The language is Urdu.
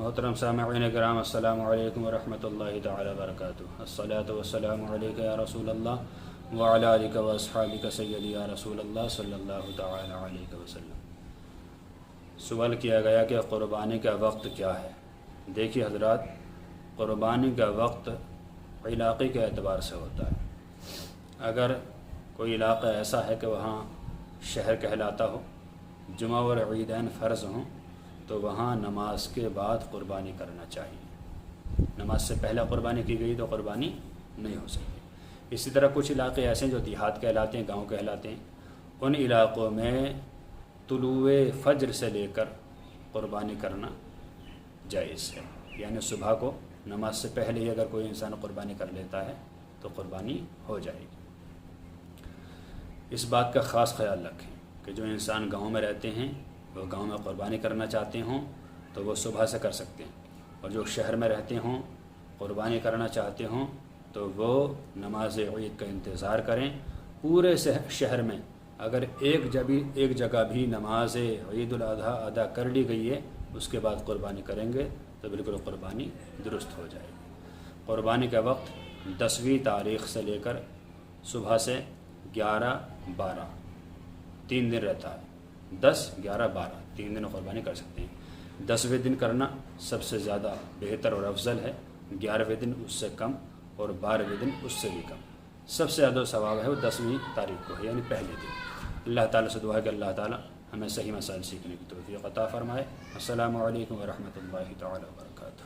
محترم سامعین کرام، السلام علیکم ورحمۃ اللہ تعالی وبرکاتہ۔ الصلاۃ والسلام علیک یا رسول اللہ وعلی آلک واصحابک سیدی یا رسول اللہ صلی اللہ تعالی علیہ وسلم۔ سوال کیا گیا کہ قربانی کا وقت کیا ہے؟ دیکھیے حضرات، قربانی کا وقت علاقے کے اعتبار سے ہوتا ہے۔ اگر کوئی علاقہ ایسا ہے کہ وہاں شہر کہلاتا ہو، جمعہ اور عیدین فرض ہوں، تو وہاں نماز کے بعد قربانی کرنا چاہیے۔ نماز سے پہلے قربانی کی گئی تو قربانی نہیں ہو سکتی۔ اسی طرح کچھ علاقے ایسے ہیں جو دیہات کہلاتے ہیں، گاؤں کہلاتے ہیں، ان علاقوں میں طلوع فجر سے لے کر قربانی کرنا جائز ہے، یعنی صبح کو نماز سے پہلے ہی اگر کوئی انسان قربانی کر لیتا ہے تو قربانی ہو جائے گی۔ اس بات کا خاص خیال رکھیں کہ جو انسان گاؤں میں رہتے ہیں، وہ گاؤں میں قربانی کرنا چاہتے ہوں تو وہ صبح سے کر سکتے ہیں، اور جو شہر میں رہتے ہوں قربانی کرنا چاہتے ہوں تو وہ نماز عید کا انتظار کریں۔ پورے شہر میں اگر ایک جگہ بھی نماز عید الاضحیٰ ادا کر لی گئی ہے، اس کے بعد قربانی کریں گے تو بالکل قربانی درست ہو جائے گی۔ قربانی کا وقت 10ویں تاریخ سے لے کر صبح سے 11-12 3 دن رہتا ہے۔ 10 11 12 3 دن قربانی کر سکتے ہیں۔ 10ویں دن کرنا سب سے زیادہ بہتر اور افضل ہے، 11ویں دن اس سے کم اور 12ویں دن اس سے بھی کم۔ سب سے زیادہ ثواب ہے وہ 10ویں تاریخ کو ہے، یعنی پہلے دن۔ اللہ تعالیٰ سے دعا ہے کہ اللہ تعالیٰ ہمیں صحیح مسائل سیکھنے کی توفیق عطا فرمائے۔ السلام علیکم ورحمۃ اللہ تعالی وبرکاتہ۔